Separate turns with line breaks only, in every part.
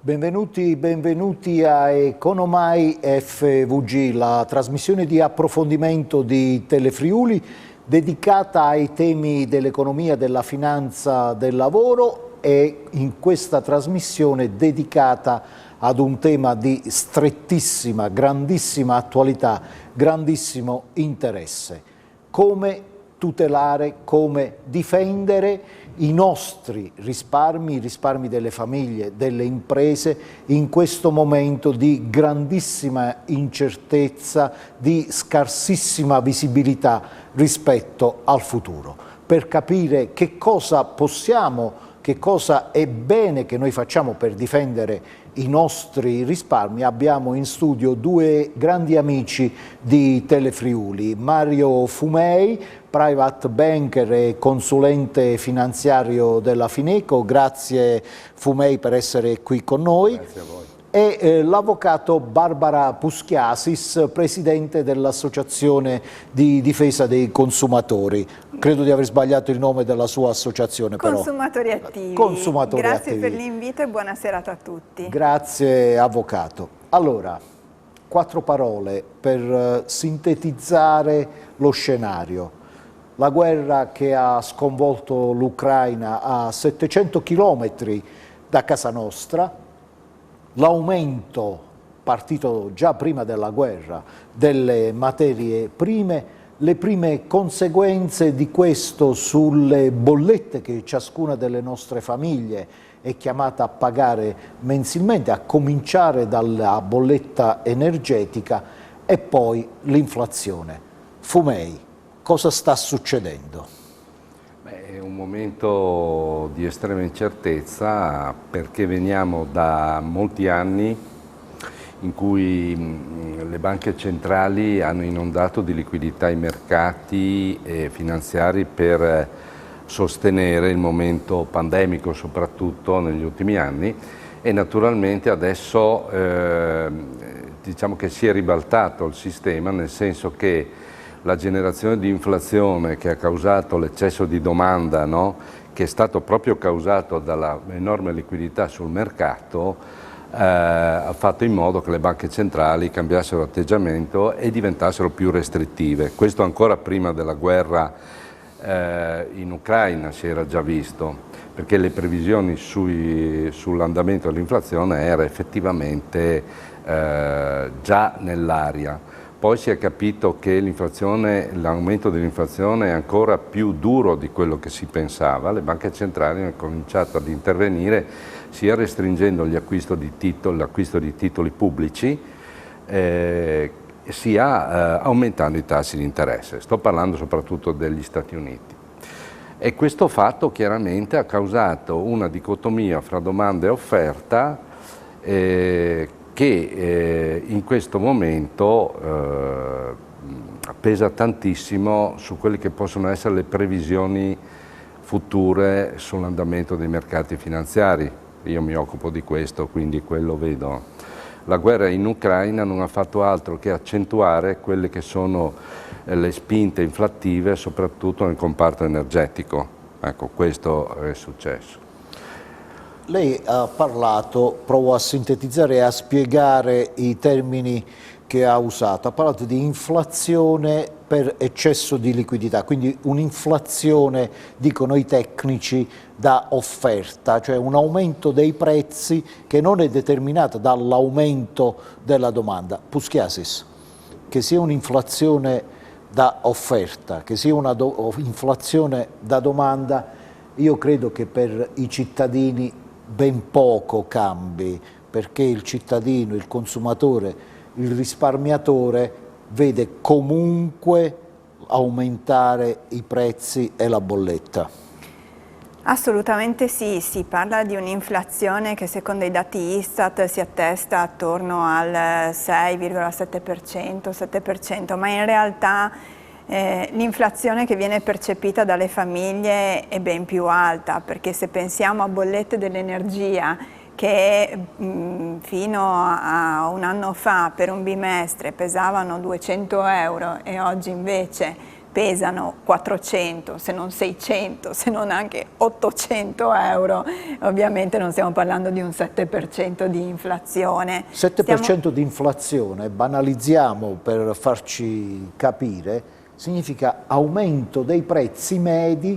Benvenuti a Economai FVG, la trasmissione di approfondimento di Telefriuli dedicata ai temi dell'economia, della finanza, del lavoro e in questa trasmissione dedicata ad un tema di strettissima, grandissima attualità, grandissimo interesse. Come tutelare, come difendere i nostri risparmi, i risparmi delle famiglie, delle imprese in questo momento di grandissima incertezza, di scarsissima visibilità rispetto al futuro. Per capire che cosa possiamo, che cosa è bene che noi facciamo per difendere i nostri risparmi, abbiamo in studio due grandi amici di Telefriuli, Mario Fumei, private banker e consulente finanziario della Fineco. Grazie Fumei per essere qui con noi.
Grazie a voi.
E l'avvocato Barbara Puschiasis, presidente dell'Associazione di Difesa dei Consumatori. Credo di aver sbagliato il nome della sua associazione, però.
Consumatori Attivi.
Consumatori
Grazie
Attivi.
per l'invito e buona serata a tutti.
Grazie avvocato. Allora, 4 parole per sintetizzare lo scenario. La guerra che ha sconvolto l'Ucraina a 700 chilometri da casa nostra, l'aumento, partito già prima della guerra, delle materie prime, le prime conseguenze di questo sulle bollette che ciascuna delle nostre famiglie è chiamata a pagare mensilmente, a cominciare dalla bolletta energetica e poi l'inflazione. Fumei, cosa sta succedendo?
È un momento di estrema incertezza perché veniamo da molti anni in cui le banche centrali hanno inondato di liquidità i mercati finanziari per sostenere il momento pandemico, soprattutto negli ultimi anni, e naturalmente adesso diciamo che si è ribaltato il sistema, nel senso che la generazione di inflazione che ha causato l'eccesso di domanda, no? Che è stato proprio causato dalla enorme liquidità sul mercato, ha fatto in modo che le banche centrali cambiassero atteggiamento e diventassero più restrittive. Questo ancora prima della guerra in Ucraina si era già visto, perché le previsioni sull'andamento dell'inflazione erano effettivamente già nell'aria. Poi si è capito che l'aumento dell'inflazione è ancora più duro di quello che si pensava. Le banche centrali hanno cominciato ad intervenire sia restringendo l'acquisto di titoli pubblici, sia aumentando i tassi di interesse. Sto parlando soprattutto degli Stati Uniti. E questo fatto chiaramente ha causato una dicotomia fra domanda e offerta che in questo momento pesa tantissimo su quelle che possono essere le previsioni future sull'andamento dei mercati finanziari. Io mi occupo di questo, quindi quello vedo. La guerra in Ucraina non ha fatto altro che accentuare quelle che sono le spinte inflattive, soprattutto nel comparto energetico. Ecco, questo è successo.
Lei ha parlato, provo a sintetizzare e a spiegare i termini che ha usato, ha parlato di inflazione per eccesso di liquidità, quindi un'inflazione, dicono i tecnici, da offerta, cioè un aumento dei prezzi che non è determinato dall'aumento della domanda. Puschiasis, che sia un'inflazione da offerta, che sia un'inflazione da domanda, io credo che per i cittadini ben poco cambi, perché il cittadino, il consumatore, il risparmiatore vede comunque aumentare i prezzi e la bolletta.
Assolutamente sì, si parla di un'inflazione che secondo i dati Istat si attesta attorno al 6,7%, 7%, ma in realtà l'inflazione che viene percepita dalle famiglie è ben più alta, perché se pensiamo a bollette dell'energia che fino a un anno fa per un bimestre pesavano 200 euro e oggi invece pesano 400, se non 600, se non anche 800 euro, ovviamente non stiamo parlando di un 7% di inflazione.
7% di inflazione, banalizziamo per farci capire, significa aumento dei prezzi medi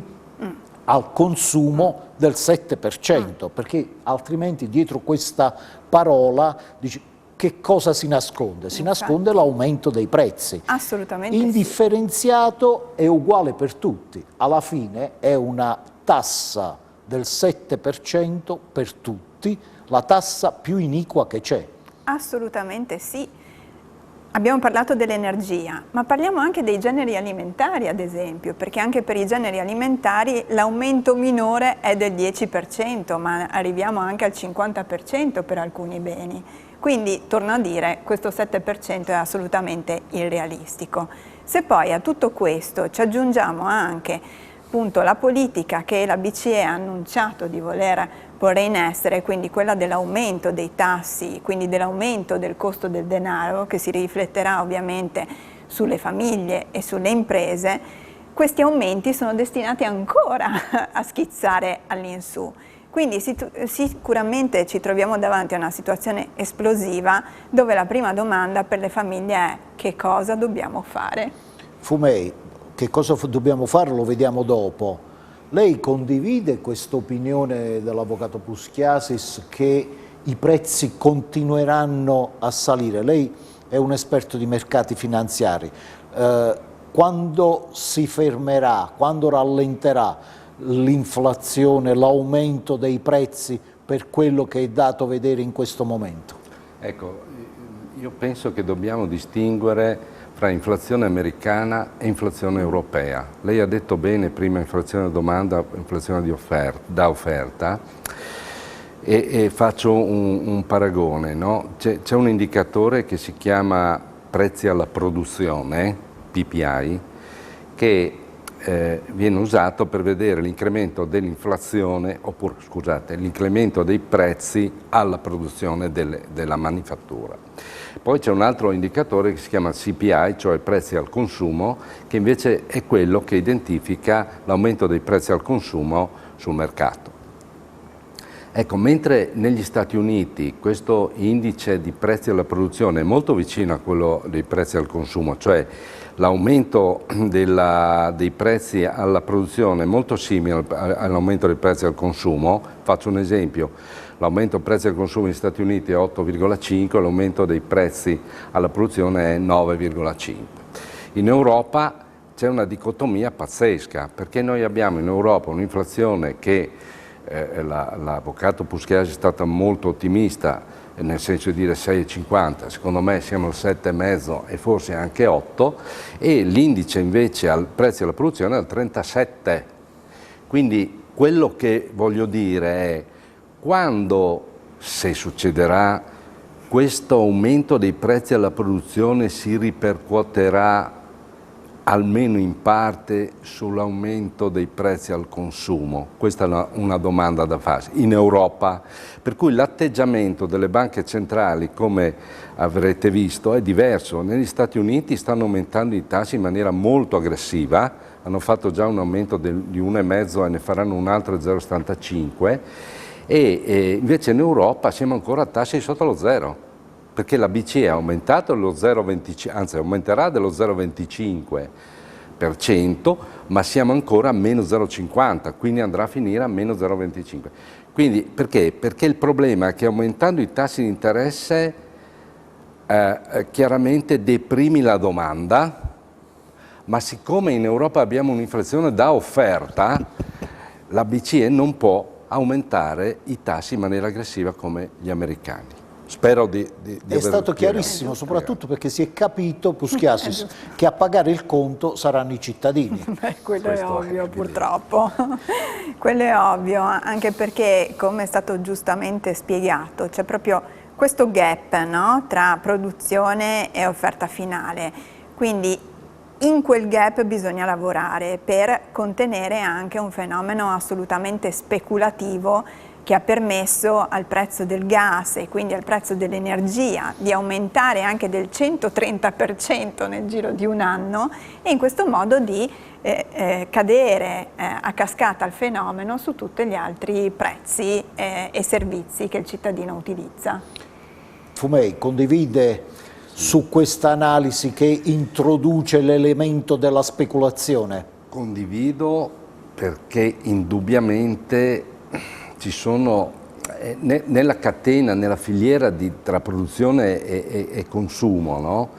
al consumo del 7%, perché altrimenti dietro questa parola dici, che cosa si nasconde? Si nasconde l'aumento dei prezzi.
Assolutamente
Indifferenziato è uguale per tutti. Alla fine è una tassa del 7% per tutti, la tassa più iniqua che c'è.
Assolutamente sì. Abbiamo parlato dell'energia, ma parliamo anche dei generi alimentari, ad esempio, perché anche per i generi alimentari l'aumento minore è del 10%, ma arriviamo anche al 50% per alcuni beni. Quindi, torno a dire, questo 7% è assolutamente irrealistico. Se poi a tutto questo ci aggiungiamo anche appunto la politica che la BCE ha annunciato di voler porre in essere, quindi quella dell'aumento dei tassi, quindi dell'aumento del costo del denaro, che si rifletterà ovviamente sulle famiglie e sulle imprese, questi aumenti sono destinati ancora a schizzare all'insù. Quindi sicuramente ci troviamo davanti a una situazione esplosiva dove la prima domanda per le famiglie è: che cosa dobbiamo fare?
Fumei, che cosa dobbiamo fare lo vediamo dopo. Lei condivide questa opinione dell'avvocato Puschiasis che i prezzi continueranno a salire? Lei è un esperto di mercati finanziari. Quando si fermerà, quando rallenterà l'inflazione, l'aumento dei prezzi per quello che è dato vedere in questo momento?
Ecco, io penso che dobbiamo distinguere fra inflazione americana e inflazione europea. Lei ha detto bene prima inflazione da domanda, inflazione da offerta, e faccio un paragone, no? C'è un indicatore che si chiama prezzi alla produzione, PPI, che viene usato per vedere l'incremento dell'inflazione, oppure scusate, l'incremento dei prezzi alla produzione della manifattura. Poi c'è un altro indicatore che si chiama CPI, cioè prezzi al consumo, che invece è quello che identifica l'aumento dei prezzi al consumo sul mercato. Ecco, mentre negli Stati Uniti questo indice di prezzi alla produzione è molto vicino a quello dei prezzi al consumo, cioè l'aumento dei prezzi alla produzione è molto simile all'aumento dei prezzi al consumo. Faccio un esempio: l'aumento dei prezzi al consumo negli Stati Uniti è 8,5, l'aumento dei prezzi alla produzione è 9,5. In Europa c'è una dicotomia pazzesca, perché noi abbiamo in Europa un'inflazione che l'avvocato Puschiasis è stata molto ottimista, nel senso di dire 6,50, secondo me siamo al 7,5 e forse anche 8, e l'indice invece al prezzi alla produzione è al 37. Quindi quello che voglio dire è, quando, se succederà, questo aumento dei prezzi alla produzione si ripercuoterà almeno in parte sull'aumento dei prezzi al consumo? Questa è una domanda da farsi in Europa, per cui l'atteggiamento delle banche centrali, come avrete visto, è diverso. Negli Stati Uniti stanno aumentando i tassi in maniera molto aggressiva, hanno fatto già un aumento di 1,5 e ne faranno un altro 0,75, e invece in Europa siamo ancora a tassi sotto lo zero, perché la BCE ha aumentato lo 0,25, anzi aumenterà dello 0,25%, ma siamo ancora a meno 0,50, quindi andrà a finire a meno 0,25. Quindi perché? Perché il problema è che aumentando i tassi di interesse chiaramente deprimi la domanda, ma siccome in Europa abbiamo un'inflazione da offerta, la BCE non può aumentare i tassi in maniera aggressiva come gli americani. Spero di
È stato chiarissimo, soprattutto perché si è capito, Puschiasis, che a pagare il conto saranno i cittadini.
Quello è ovvio, purtroppo. Quello è ovvio, anche perché, come è stato giustamente spiegato, c'è proprio questo gap, no? Tra produzione e offerta finale. Quindi in quel gap bisogna lavorare per contenere anche un fenomeno assolutamente speculativo che ha permesso al prezzo del gas e quindi al prezzo dell'energia di aumentare anche del 130% nel giro di un anno, e in questo modo di cadere a cascata il fenomeno su tutti gli altri prezzi e servizi che il cittadino utilizza.
Fumei condivide su questa analisi che introduce l'elemento della speculazione?
Condivido, perché indubbiamente ci sono nella catena, nella filiera tra produzione e consumo, no?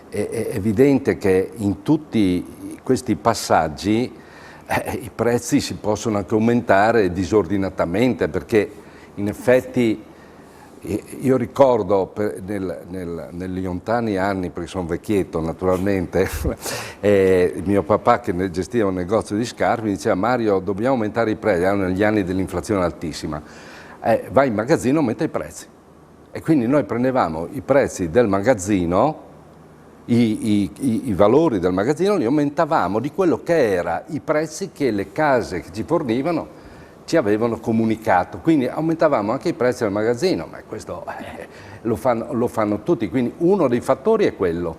È evidente che in tutti questi passaggi i prezzi si possono anche aumentare disordinatamente, perché in effetti io ricordo negli lontani anni, perché sono vecchietto naturalmente, mio papà che gestiva un negozio di scarpe mi diceva: Mario, dobbiamo aumentare i prezzi, erano negli anni dell'inflazione altissima, vai in magazzino, aumenta i prezzi. E quindi noi prendevamo i prezzi del magazzino, i valori del magazzino, li aumentavamo di quello che erano i prezzi che le case che ci fornivano ci avevano comunicato, quindi aumentavamo anche i prezzi del magazzino, ma questo lo fanno tutti, quindi uno dei fattori è quello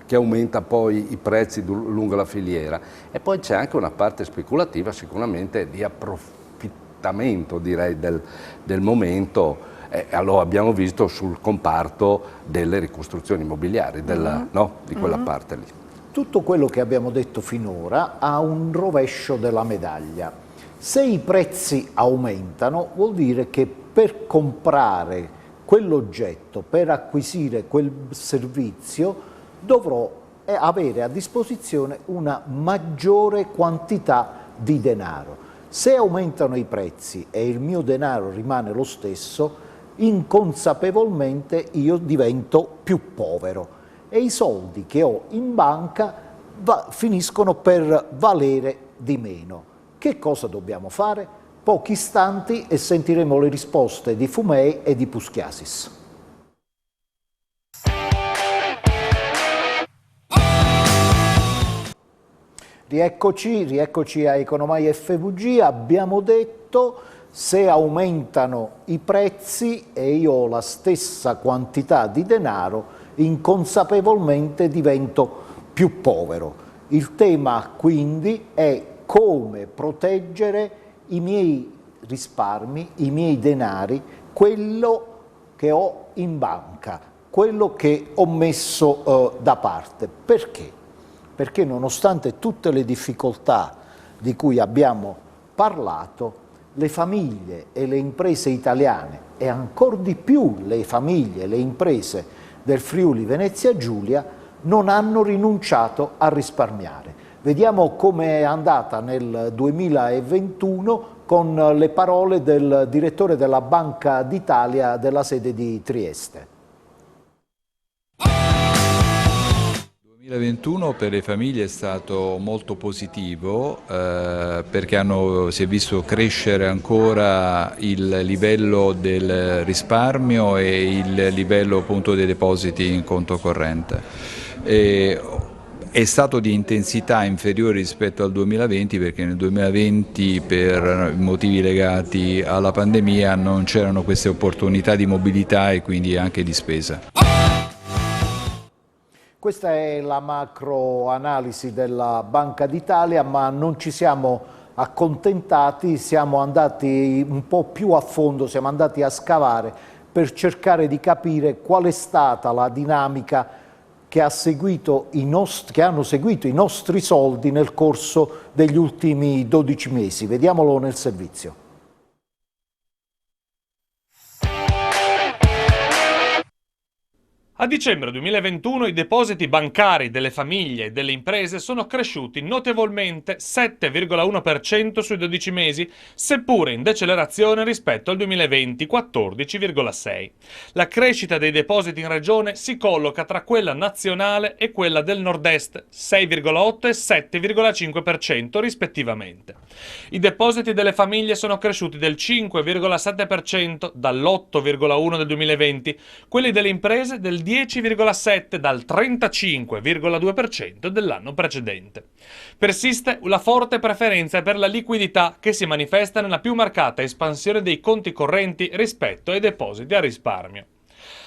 che aumenta poi i prezzi lungo la filiera, e poi c'è anche una parte speculativa sicuramente di approfittamento, direi, del momento. Allora abbiamo visto sul comparto delle ricostruzioni immobiliari, di quella parte lì.
Tutto quello che abbiamo detto finora ha un rovescio della medaglia. Se i prezzi aumentano, vuol dire che per comprare quell'oggetto, per acquisire quel servizio, dovrò avere a disposizione una maggiore quantità di denaro. Se aumentano i prezzi e il mio denaro rimane lo stesso, inconsapevolmente io divento più povero e i soldi che ho in banca finiscono per valere di meno. Che cosa dobbiamo fare? Pochi istanti e sentiremo le risposte di Fumei e di Puschiasis. Rieccoci a Economai FVG. Abbiamo detto: se aumentano i prezzi e io ho la stessa quantità di denaro, inconsapevolmente divento più povero. Il tema quindi è come proteggere i miei risparmi, i miei denari, quello che ho in banca, quello che ho messo da parte. Perché? Perché nonostante tutte le difficoltà di cui abbiamo parlato, le famiglie e le imprese italiane, e ancor di più le famiglie e le imprese del Friuli Venezia Giulia, non hanno rinunciato a risparmiare. Vediamo come è andata nel 2021 con le parole del direttore della Banca d'Italia della sede di Trieste.
2021 per le famiglie è stato molto positivo perché si è visto crescere ancora il livello del risparmio e il livello appunto dei depositi in conto corrente. È stato di intensità inferiore rispetto al 2020 perché nel 2020 per motivi legati alla pandemia non c'erano queste opportunità di mobilità e quindi anche di spesa.
Questa è la macroanalisi della Banca d'Italia, ma non ci siamo accontentati, siamo andati un po' più a fondo, siamo andati a scavare per cercare di capire qual è stata la dinamica che hanno seguito i nostri soldi nel corso degli ultimi 12 mesi. Vediamolo nel servizio.
A dicembre 2021 i depositi bancari delle famiglie e delle imprese sono cresciuti notevolmente 7,1% sui 12 mesi, seppure in decelerazione rispetto al 2020, 14,6%. La crescita dei depositi in regione si colloca tra quella nazionale e quella del nord-est, 6,8% e 7,5% rispettivamente. I depositi delle famiglie sono cresciuti del 5,7% dall'8,1% del 2020, quelli delle imprese del 10,7 dal 35,2% dell'anno precedente. Persiste la forte preferenza per la liquidità che si manifesta nella più marcata espansione dei conti correnti rispetto ai depositi a risparmio.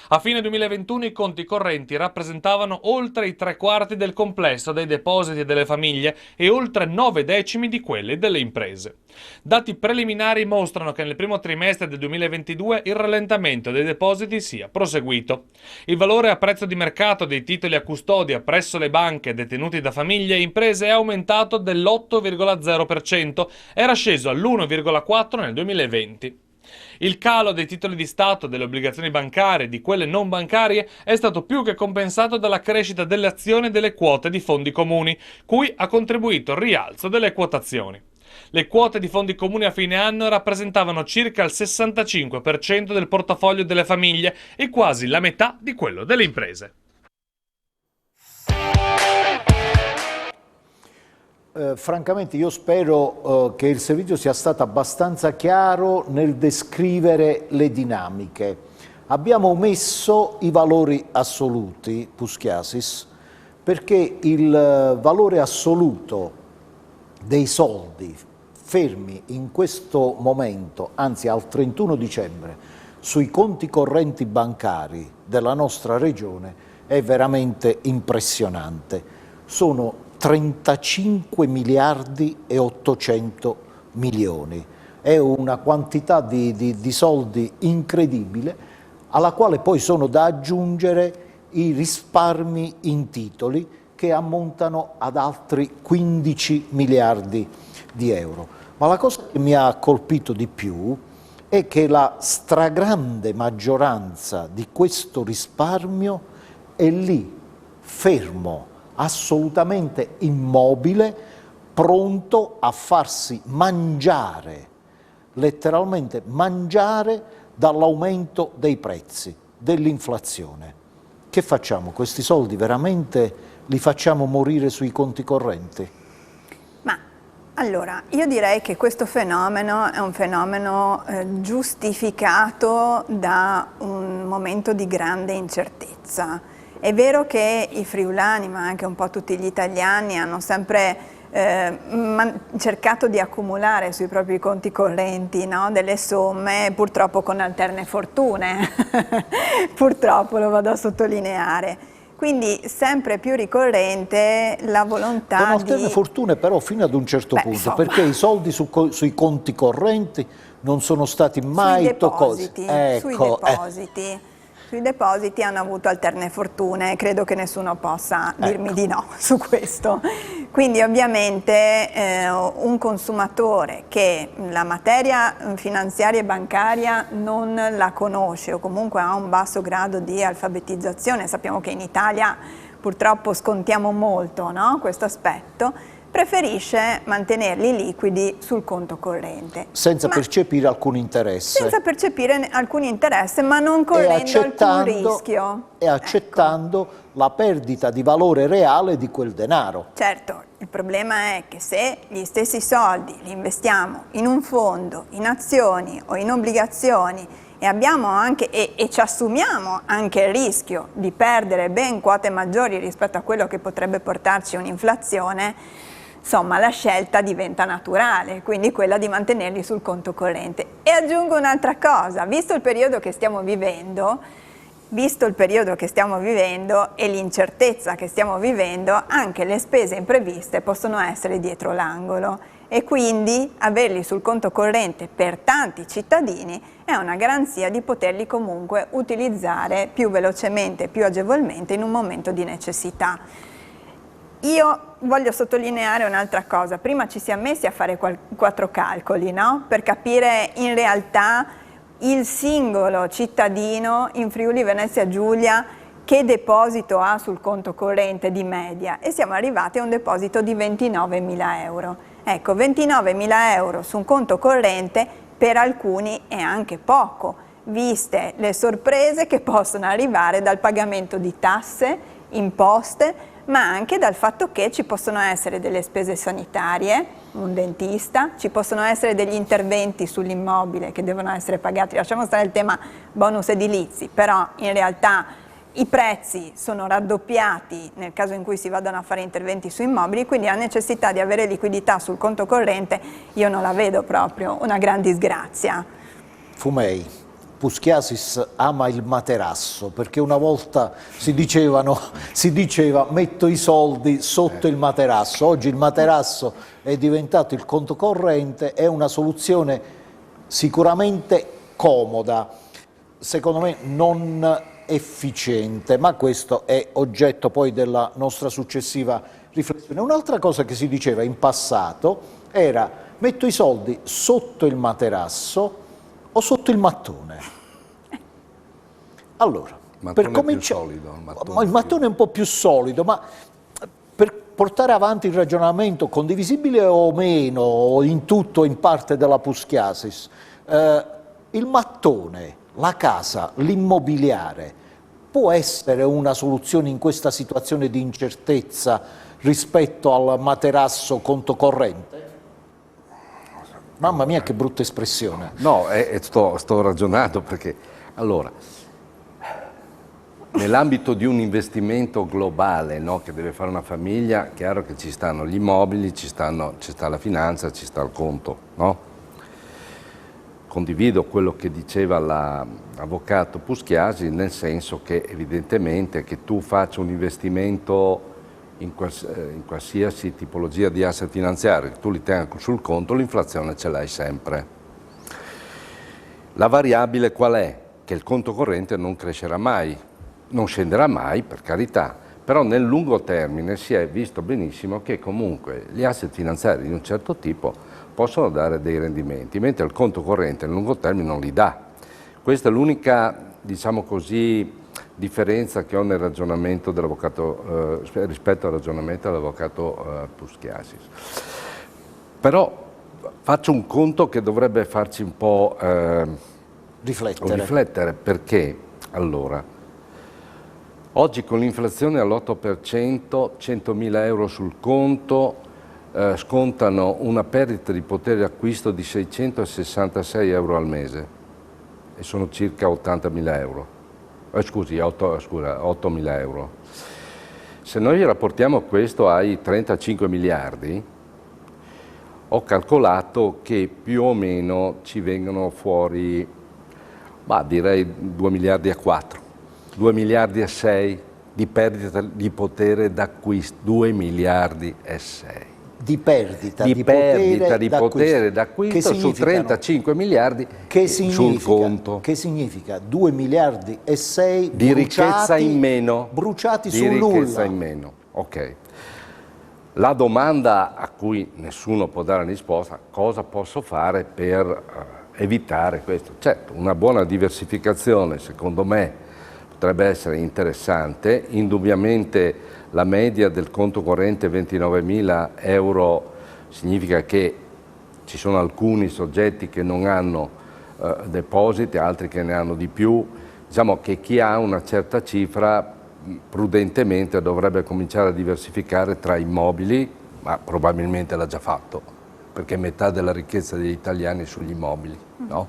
A fine 2021 i conti correnti rappresentavano oltre i 3/4 del complesso dei depositi delle famiglie e oltre 9/10 di quelli delle imprese. Dati preliminari mostrano che nel primo trimestre del 2022 il rallentamento dei depositi sia proseguito. Il valore a prezzo di mercato dei titoli a custodia presso le banche detenuti da famiglie e imprese è aumentato dell'8,0%, era sceso all'1,4% nel 2020. Il calo dei titoli di Stato, delle obbligazioni bancarie e di quelle non bancarie è stato più che compensato dalla crescita delle azioni e delle quote di fondi comuni, cui ha contribuito il rialzo delle quotazioni. Le quote di fondi comuni a fine anno rappresentavano circa il 65% del portafoglio delle famiglie e quasi la metà di quello delle imprese.
Francamente io spero che il servizio sia stato abbastanza chiaro nel descrivere le dinamiche. Abbiamo omesso i valori assoluti, Puschiasis, perché il valore assoluto dei soldi fermi in questo momento, anzi al 31 dicembre, sui conti correnti bancari della nostra regione è veramente impressionante. Sono 35 miliardi e 800 milioni. È una quantità di soldi incredibile, alla quale poi sono da aggiungere i risparmi in titoli che ammontano ad altri 15 miliardi di euro. Ma la cosa che mi ha colpito di più è che la stragrande maggioranza di questo risparmio è lì, fermo, assolutamente immobile, pronto a farsi mangiare, letteralmente mangiare dall'aumento dei prezzi, dell'inflazione. Che facciamo? Questi soldi veramente li facciamo morire sui conti correnti?
Ma allora, io direi che questo fenomeno è un fenomeno giustificato da un momento di grande incertezza. È vero che i friulani, ma anche un po' tutti gli italiani, hanno sempre cercato di accumulare sui propri conti correnti, no? Delle somme, purtroppo con alterne fortune, purtroppo lo vado a sottolineare. Quindi sempre più ricorrente la volontà
con alterne fortune però fino ad un certo punto, insomma, perché i soldi sui conti correnti non sono stati mai toccati.
Sui depositi. Sui depositi hanno avuto alterne fortune, credo che nessuno possa dirmi di no su questo. Quindi ovviamente un consumatore che la materia finanziaria e bancaria non la conosce o comunque ha un basso grado di alfabetizzazione, sappiamo che in Italia purtroppo scontiamo molto, no? Questo aspetto, preferisce mantenerli liquidi sul conto corrente.
Senza percepire alcun interesse.
Senza percepire alcun interesse, ma non correndo alcun rischio.
E accettando la perdita di valore reale di quel denaro.
Certo, il problema è che se gli stessi soldi li investiamo in un fondo, in azioni o in obbligazioni e abbiamo anche e ci assumiamo anche il rischio di perdere ben quote maggiori rispetto a quello che potrebbe portarci un'inflazione, insomma la scelta diventa naturale, quindi quella di mantenerli sul conto corrente. E aggiungo un'altra cosa, visto il periodo che stiamo vivendo e l'incertezza che stiamo vivendo, anche le spese impreviste possono essere dietro l'angolo e quindi averli sul conto corrente per tanti cittadini è una garanzia di poterli comunque utilizzare più velocemente, più agevolmente in un momento di necessità. Io voglio sottolineare un'altra cosa, prima ci siamo messi a fare 4 calcoli, no? Per capire in realtà il singolo cittadino in Friuli Venezia Giulia che deposito ha sul conto corrente di media e siamo arrivati a un deposito di 29.000 euro. Ecco, 29.000 euro su un conto corrente per alcuni è anche poco, viste le sorprese che possono arrivare dal pagamento di tasse, imposte, ma anche dal fatto che ci possono essere delle spese sanitarie, un dentista, ci possono essere degli interventi sull'immobile che devono essere pagati, lasciamo stare il tema bonus edilizi, però in realtà I prezzi sono raddoppiati nel caso in cui si vadano a fare interventi su immobili, quindi la necessità di avere liquidità sul conto corrente io non la vedo proprio una gran disgrazia.
Fumei, Puschiasis ama il materasso, perché una volta si diceva metto i soldi sotto il materasso, oggi il materasso è diventato il conto corrente, è una soluzione sicuramente comoda, secondo me non efficiente, ma questo è oggetto poi della nostra successiva riflessione. Un'altra cosa che si diceva in passato era metto i soldi sotto il materasso o sotto il mattone. Allora, per cominciare, il mattone è un po' più solido, ma per portare avanti il ragionamento condivisibile o meno, in tutto o in parte della Puschiasis, il mattone, la casa, l'immobiliare può essere una soluzione in questa situazione di incertezza rispetto al materasso conto corrente? Mamma mia, che brutta espressione.
No, sto ragionando perché, allora, nell'ambito di un investimento globale, no, che deve fare una famiglia, chiaro che ci stanno gli immobili, ci sta la finanza, ci sta il conto, no? Condivido quello che diceva l'avvocato Puschiasi, nel senso che evidentemente che tu faccia un investimento in qualsiasi tipologia di asset finanziari, tu li tenga sul conto, l'inflazione ce l'hai sempre. La variabile qual è? Che il conto corrente non crescerà mai, non scenderà mai, per carità, però nel lungo termine si è visto benissimo che comunque gli asset finanziari di un certo tipo possono dare dei rendimenti, mentre il conto corrente nel lungo termine non li dà. Questa è l'unica, diciamo così, differenza che ho nel ragionamento dell'avvocato rispetto al ragionamento dell'avvocato Puschiasis. Però faccio un conto che dovrebbe farci un po' riflettere, perché allora oggi con l'inflazione all'8%, 100.000 euro sul conto scontano una perdita di potere d'acquisto di 666 euro al mese e sono circa 80.000 euro. Scusi, 8.000 euro. Se noi rapportiamo questo ai 35 miliardi, ho calcolato che più o meno ci vengono fuori, direi 2 miliardi e 4, 2 miliardi e 6 di perdita di potere d'acquisto, 2 miliardi e 6.
Di perdita di potere d'acquisto
su 35 miliardi sul conto.
Che significa 2 miliardi e 6
di ricchezza in meno.
Bruciati sul nulla.
Di ricchezza in meno, ok. La domanda a cui nessuno può dare risposta, cosa posso fare per evitare questo? Certo, una buona diversificazione secondo me potrebbe essere interessante, indubbiamente la media del conto corrente 29.000 euro significa che ci sono alcuni soggetti che non hanno depositi, altri che ne hanno di più. Diciamo che chi ha una certa cifra prudentemente dovrebbe cominciare a diversificare tra immobili, ma probabilmente l'ha già fatto, perché metà della ricchezza degli italiani è sugli immobili, no?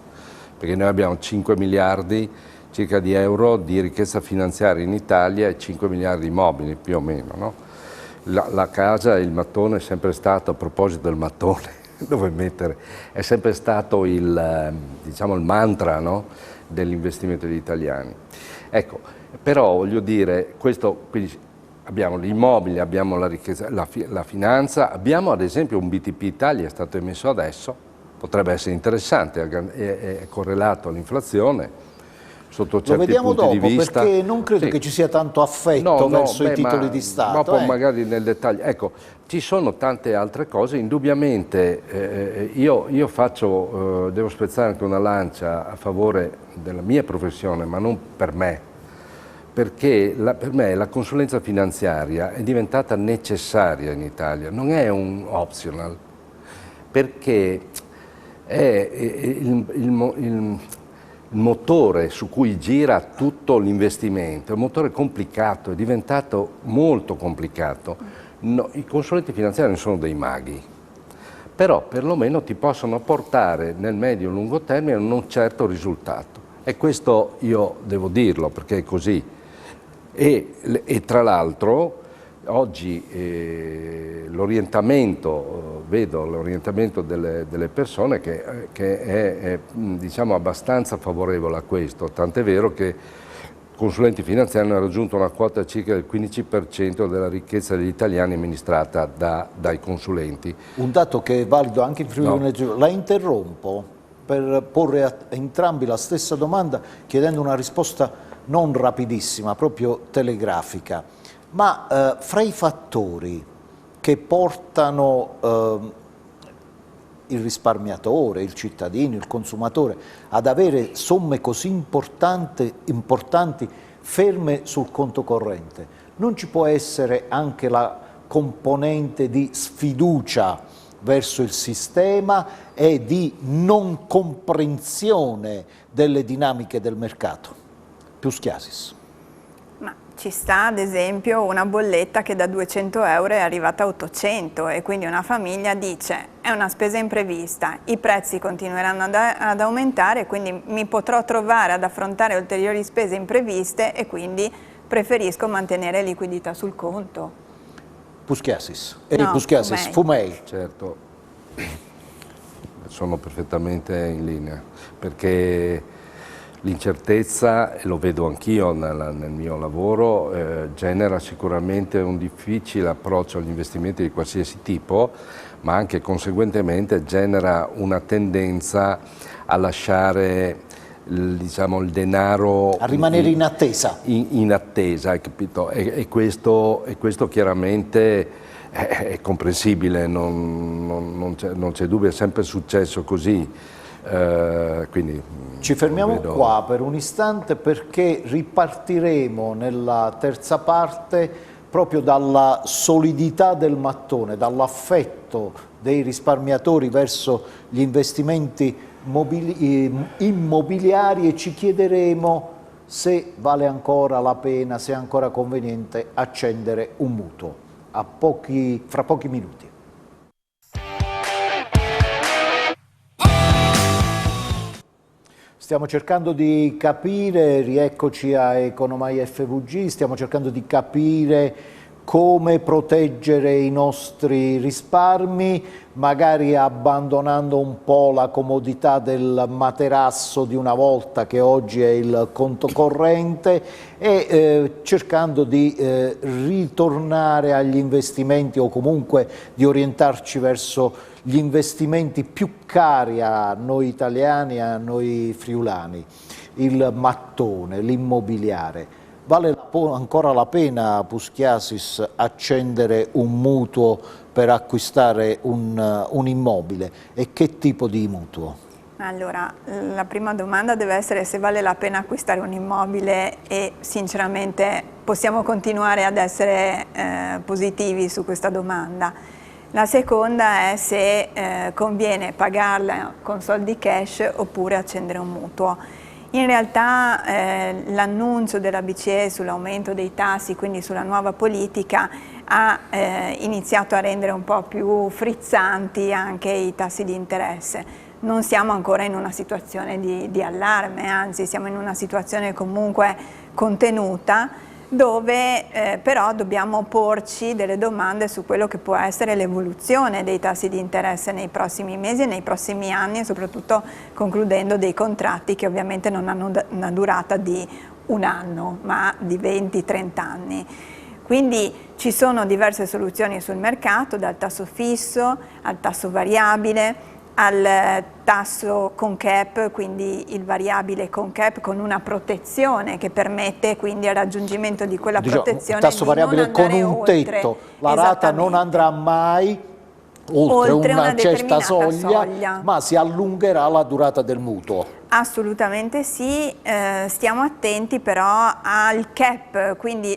Perché noi abbiamo 5 miliardi circa di euro di ricchezza finanziaria in Italia e 5 miliardi di immobili più o meno, no? La casa, il mattone è sempre stato, a proposito del mattone, dove mettere, è sempre stato diciamo, il mantra, no? Dell'investimento degli italiani. Ecco, però voglio dire, quindi abbiamo gli immobili, abbiamo la ricchezza, la finanza, abbiamo ad esempio un BTP Italia, è stato emesso adesso, potrebbe essere interessante, è correlato all'inflazione. Sotto certi
Lo vediamo
punti
dopo,
di vista,
perché non credo che ci sia tanto affetto verso i titoli di Stato.
Dopo magari nel dettaglio. Ecco, ci sono tante altre cose, indubbiamente io devo spezzare anche una lancia a favore della mia professione, ma non per me, perché per me la consulenza finanziaria è diventata necessaria in Italia, non è un optional, perché è il motore su cui gira tutto l'investimento, è un motore complicato, è diventato molto complicato. No, i consulenti finanziari non sono dei maghi, però perlomeno ti possono portare nel medio e lungo termine a un certo risultato. E questo io devo dirlo perché è così. E tra l'altro oggi vedo l'orientamento delle persone che è diciamo, abbastanza favorevole a questo, tant'è vero che consulenti finanziari hanno raggiunto una quota circa del 15% della ricchezza degli italiani amministrata dai consulenti.
Un dato che è valido anche in Friuli Venezia Giulia. La interrompo per porre a entrambi la stessa domanda, chiedendo una risposta non rapidissima, proprio telegrafica. Ma fra i fattori che portano il risparmiatore, il cittadino, il consumatore ad avere somme così importanti ferme sul conto corrente, non ci può essere anche la componente di sfiducia verso il sistema e di non comprensione delle dinamiche del mercato? Puschiasis.
Ma ci sta ad esempio una bolletta che da 200 euro è arrivata a 800 e quindi una famiglia dice è una spesa imprevista, i prezzi continueranno ad aumentare, quindi mi potrò trovare ad affrontare ulteriori spese impreviste e quindi preferisco mantenere liquidità sul conto.
Puschiasis.
No,
Puschiasis, Fumei.
Certo, sono perfettamente in linea, perché l'incertezza, e lo vedo anch'io nel mio lavoro, genera sicuramente un difficile approccio agli investimenti di qualsiasi tipo, ma anche conseguentemente genera una tendenza a lasciare diciamo, il denaro...
A rimanere in attesa.
In attesa, hai capito? E questo chiaramente è comprensibile, non c'è dubbio, è sempre successo così. Quindi
ci fermiamo qua per un istante perché ripartiremo nella terza parte proprio dalla solidità del mattone, dall'affetto dei risparmiatori verso gli investimenti immobiliari e ci chiederemo se vale ancora la pena, se è ancora conveniente accendere un mutuo. Fra pochi minuti. Stiamo cercando di capire, rieccoci a Economai FVG, stiamo cercando di capire come proteggere i nostri risparmi, magari abbandonando un po' la comodità del materasso di una volta che oggi è il conto corrente e cercando di ritornare agli investimenti o comunque di orientarci verso gli investimenti più cari a noi italiani e a noi friulani, il mattone, l'immobiliare. Vale ancora la pena, Puschiasis, accendere un mutuo per acquistare un immobile? E che tipo di mutuo?
Allora, la prima domanda deve essere se vale la pena acquistare un immobile e sinceramente possiamo continuare ad essere positivi su questa domanda. La seconda è se conviene pagarla con soldi cash oppure accendere un mutuo. In realtà l'annuncio della BCE sull'aumento dei tassi, quindi sulla nuova politica, ha iniziato a rendere un po' più frizzanti anche i tassi di interesse. Non siamo ancora in una situazione di allarme, anzi siamo in una situazione comunque contenuta, dove però dobbiamo porci delle domande su quello che può essere l'evoluzione dei tassi di interesse nei prossimi mesi e nei prossimi anni e soprattutto concludendo dei contratti che ovviamente non hanno una durata di un anno ma di 20-30 anni. Quindi ci sono diverse soluzioni sul mercato, dal tasso fisso al tasso variabile, al tasso con cap, quindi il variabile con cap con una protezione che permette quindi al raggiungimento di quella protezione.
Il tasso variabile con un tetto, la rata non andrà mai oltre una certa soglia, ma si allungherà la durata del mutuo.
Assolutamente sì, stiamo attenti però al cap, quindi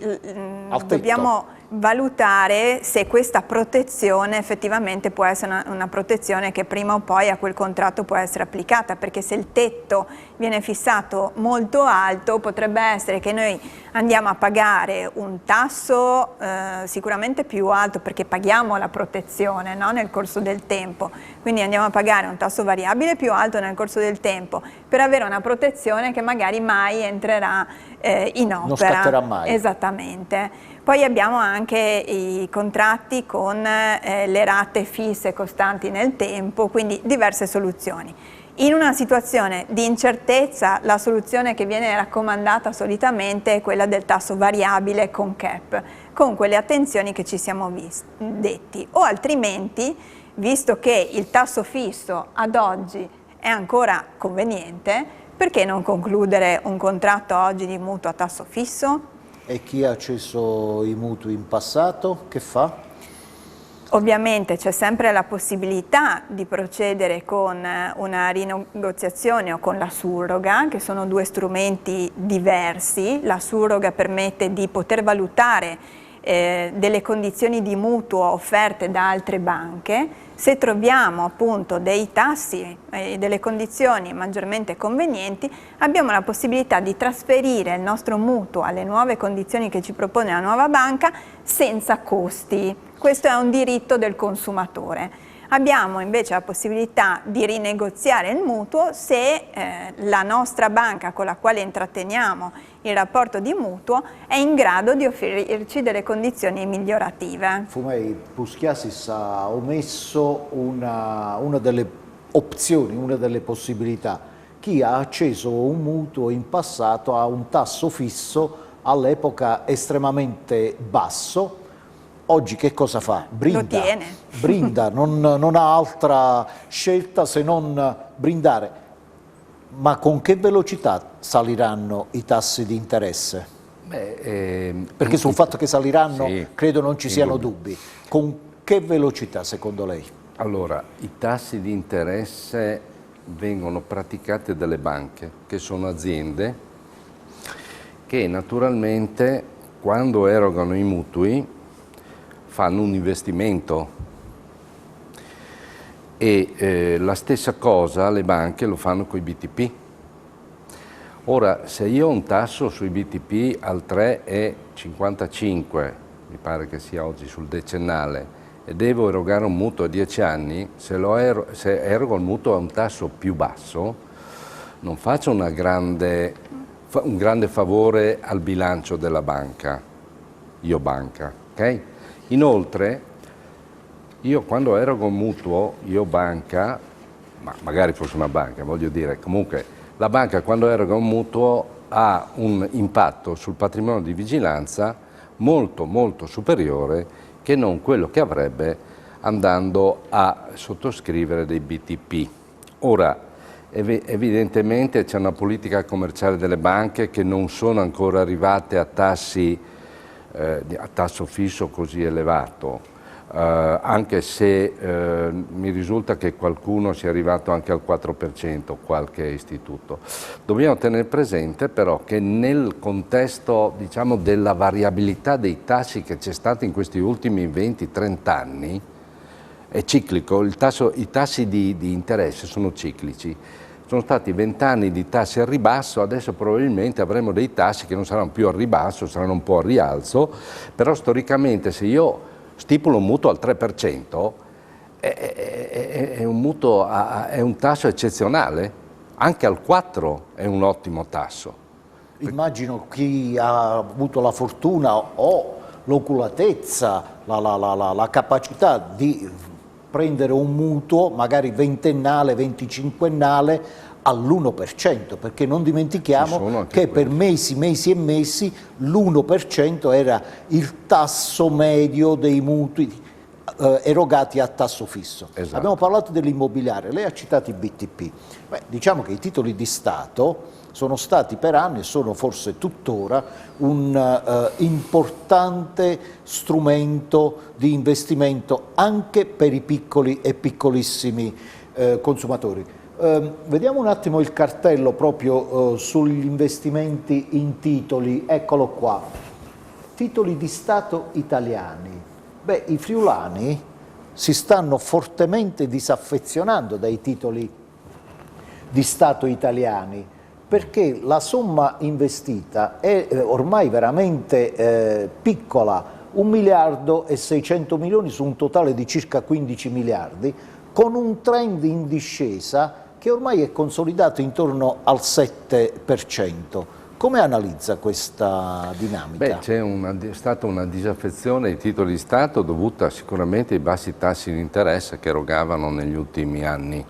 dobbiamo valutare se questa protezione effettivamente può essere una protezione che prima o poi a quel contratto può essere applicata, perché se il tetto viene fissato molto alto potrebbe essere che noi andiamo a pagare un tasso sicuramente più alto, perché paghiamo la protezione, no? Nel corso del tempo, quindi andiamo a pagare un tasso variabile più alto nel corso del tempo per avere una protezione che magari mai entrerà in opera.
Non scatterà mai.
Esattamente. Poi abbiamo anche i contratti con le rate fisse costanti nel tempo, quindi diverse soluzioni. In una situazione di incertezza la soluzione che viene raccomandata solitamente è quella del tasso variabile con cap, con quelle attenzioni che ci siamo detti, o altrimenti, visto che il tasso fisso ad oggi è ancora conveniente, perché non concludere un contratto oggi di mutuo a tasso fisso?
E chi ha acceso i mutui in passato, che fa?
Ovviamente c'è sempre la possibilità di procedere con una rinegoziazione o con la surroga, che sono due strumenti diversi. La surroga permette di poter valutare delle condizioni di mutuo offerte da altre banche. Se troviamo appunto dei tassi e delle condizioni maggiormente convenienti, abbiamo la possibilità di trasferire il nostro mutuo alle nuove condizioni che ci propone la nuova banca senza costi. Questo è un diritto del consumatore. Abbiamo invece la possibilità di rinegoziare il mutuo se la nostra banca con la quale intratteniamo il rapporto di mutuo è in grado di offrirci delle condizioni migliorative.
Fumei, Puschiasis ha omesso una delle opzioni, una delle possibilità. Chi ha acceso un mutuo in passato ha un tasso fisso all'epoca estremamente basso. Oggi che cosa fa? Brinda.
Lo tiene.
Brinda, non ha altra scelta se non brindare. Ma con che velocità saliranno i tassi di interesse? Perché sul fatto che saliranno
sì,
credo non ci siano dubbi. Con che velocità secondo lei?
Allora, i tassi di interesse vengono praticati dalle banche, che sono aziende che naturalmente quando erogano i mutui fanno un investimento e la stessa cosa le banche lo fanno con i BTP. Ora, se io ho un tasso sui BTP al 3,55, mi pare che sia oggi sul decennale, e devo erogare un mutuo a 10 anni, se erogo il mutuo a un tasso più basso, non faccio un grande favore al bilancio della banca, io banca, ok? Inoltre, io quando erogo un mutuo, io banca, ma magari fosse una banca, voglio dire, comunque la banca quando eroga un mutuo ha un impatto sul patrimonio di vigilanza molto molto superiore che non quello che avrebbe andando a sottoscrivere dei BTP. Ora, evidentemente c'è una politica commerciale delle banche che non sono ancora arrivate a tasso fisso così elevato, anche se mi risulta che qualcuno sia arrivato anche al 4%, qualche istituto. Dobbiamo tenere presente però che nel contesto, diciamo, della variabilità dei tassi che c'è stata in questi ultimi 20-30 anni, è ciclico, i tassi di interesse sono ciclici. Sono stati 20 anni di tassi al ribasso, adesso probabilmente avremo dei tassi che non saranno più al ribasso, saranno un po' al rialzo, però storicamente se io stipulo un mutuo al 3%, è un tasso eccezionale, anche al 4% è un ottimo tasso.
Immagino chi ha avuto la fortuna o l'oculatezza, la capacità di prendere un mutuo, magari ventennale, venticinquennale, all'1%, perché non dimentichiamo che per mesi e mesi l'1% era il tasso medio dei mutui erogati a tasso fisso.
Esatto.
Abbiamo parlato dell'immobiliare, lei ha citato i BTP. Diciamo che i titoli di Stato sono stati per anni e sono forse tuttora un importante strumento di investimento anche per i piccoli e piccolissimi consumatori. Vediamo un attimo il cartello proprio sugli investimenti in titoli, eccolo qua. titoli di Stato italiani. Beh, i friulani si stanno fortemente disaffezionando dai titoli di Stato italiani, perché la somma investita è ormai veramente piccola, 1 miliardo e 600 milioni su un totale di circa 15 miliardi, con un trend in discesa che ormai è consolidato intorno al 7%. Come analizza questa dinamica?
Beh, c'è stata una disaffezione ai titoli di Stato dovuta sicuramente ai bassi tassi di interesse che erogavano negli ultimi anni,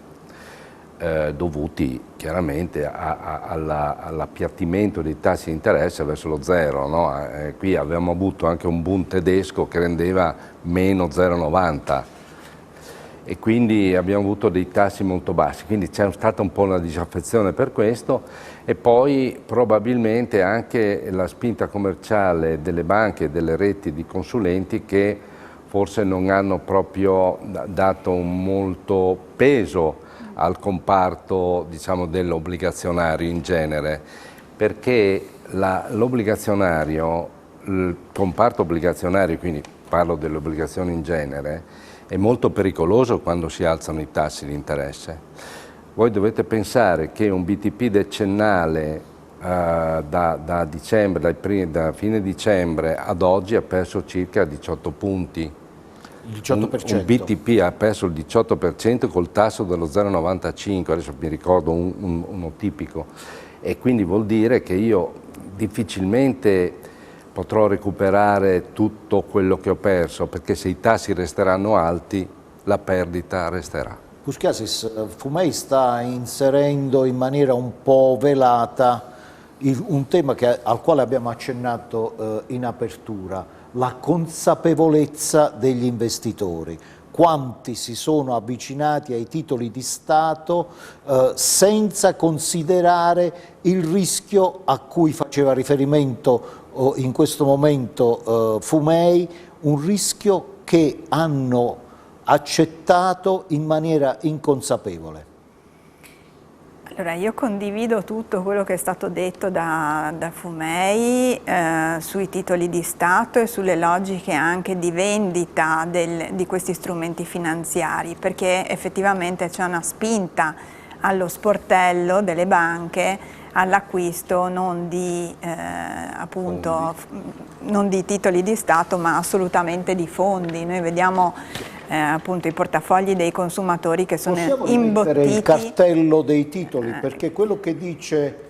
dovuti chiaramente all'appiattimento dei tassi di interesse verso lo zero, no? Qui abbiamo avuto anche un boom tedesco che rendeva meno 0,90 e quindi abbiamo avuto dei tassi molto bassi, quindi c'è stata un po' una disaffezione per questo e poi probabilmente anche la spinta commerciale delle banche e delle reti di consulenti che forse non hanno proprio dato molto peso al comparto, diciamo, dell'obbligazionario in genere, perché l'obbligazionario, il comparto obbligazionario, quindi parlo delle obbligazioni in genere, è molto pericoloso quando si alzano i tassi di interesse. Voi dovete pensare che un BTP decennale da fine dicembre ad oggi ha perso circa 18 punti.
Il 18%.
Un BTP ha perso il 18% col tasso dello 0,95, adesso mi ricordo uno tipico, e quindi vuol dire che io difficilmente potrò recuperare tutto quello che ho perso, perché se i tassi resteranno alti la perdita resterà.
Puskiasis, Fumei sta inserendo in maniera un po' velata un tema al quale abbiamo accennato in apertura, la consapevolezza degli investitori. Quanti si sono avvicinati ai titoli di Stato senza considerare il rischio a cui faceva riferimento in questo momento Fumei, un rischio che hanno accettato in maniera inconsapevole.
Allora, io condivido tutto quello che è stato detto da Fumei sui titoli di Stato e sulle logiche anche di vendita di questi strumenti finanziari, perché effettivamente c'è una spinta allo sportello delle banche all'acquisto non di titoli di Stato, ma assolutamente di fondi. Noi vediamo appunto i portafogli dei consumatori che sono imbottiti.
Il cartello dei titoli, perché quello che dice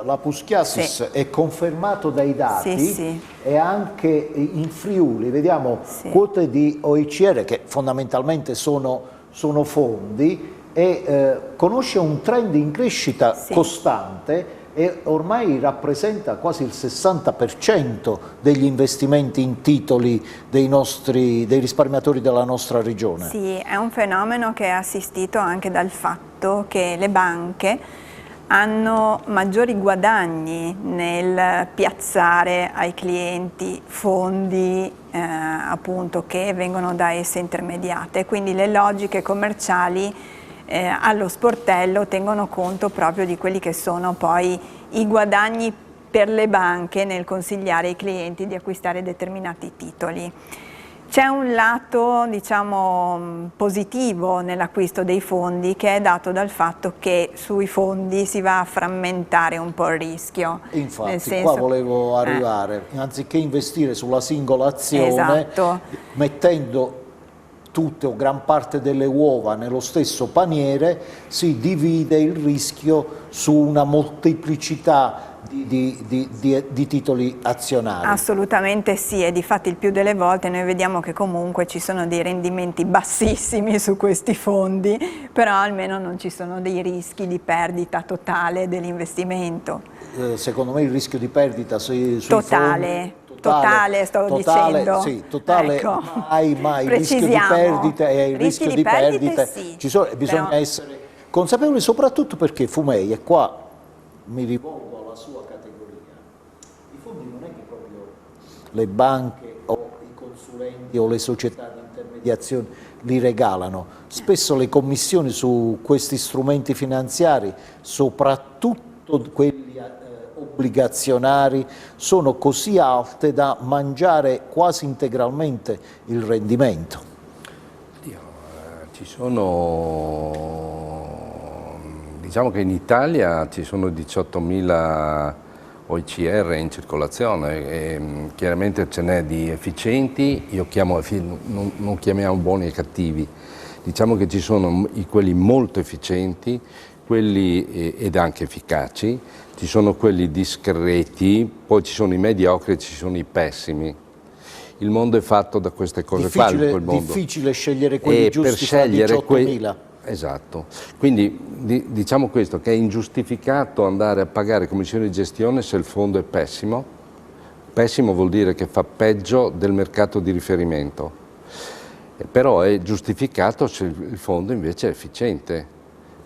la Puskiasis è confermato dai dati e anche in Friuli vediamo quote di OICR che fondamentalmente sono fondi e conosce un trend in crescita costante e ormai rappresenta quasi il 60% degli investimenti in titoli dei risparmiatori della nostra regione.
Sì, è un fenomeno che è assistito anche dal fatto che le banche hanno maggiori guadagni nel piazzare ai clienti fondi appunto che vengono da esse intermediate, quindi le logiche commerciali allo sportello tengono conto proprio di quelli che sono poi i guadagni per le banche nel consigliare ai clienti di acquistare determinati titoli. C'è un lato, diciamo, positivo nell'acquisto dei fondi che è dato dal fatto che sui fondi si va a frammentare un po' il rischio.
Infatti, qua volevo arrivare, anziché investire sulla singola azione, mettendo tutte o gran parte delle uova nello stesso paniere, si divide il rischio su una molteplicità di titoli azionari.
Assolutamente sì, e difatti il più delle volte noi vediamo che comunque ci sono dei rendimenti bassissimi su questi fondi, però almeno non ci sono dei rischi di perdita totale dell'investimento.
Secondo me il rischio di perdita sui
fondi... Totale, dicendo.
Sì, totale, ecco. mai il rischio di perdita e il rischio di perdita ci sono, bisogna essere consapevoli, soprattutto perché Fumei, e qua mi rivolgo alla sua categoria, i fondi non è che proprio le banche o i consulenti o le società di intermediazione li regalano, spesso le commissioni su questi strumenti finanziari, soprattutto quelli obbligazionari sono così alte da mangiare quasi integralmente il rendimento?
Ci sono, diciamo che in Italia ci sono 18.000 OICR in circolazione e chiaramente ce n'è di efficienti, non chiamiamo buoni e cattivi, diciamo che ci sono quelli molto efficienti, quelli ed anche efficaci, ci sono quelli discreti, poi ci sono i mediocri e ci sono i pessimi. Il mondo è fatto da queste cose
difficile scegliere quelli giusti fra 18.000.
Esatto, quindi diciamo questo, che è ingiustificato andare a pagare commissioni di gestione se il fondo è pessimo. Pessimo vuol dire che fa peggio del mercato di riferimento, però è giustificato se il fondo invece è efficiente,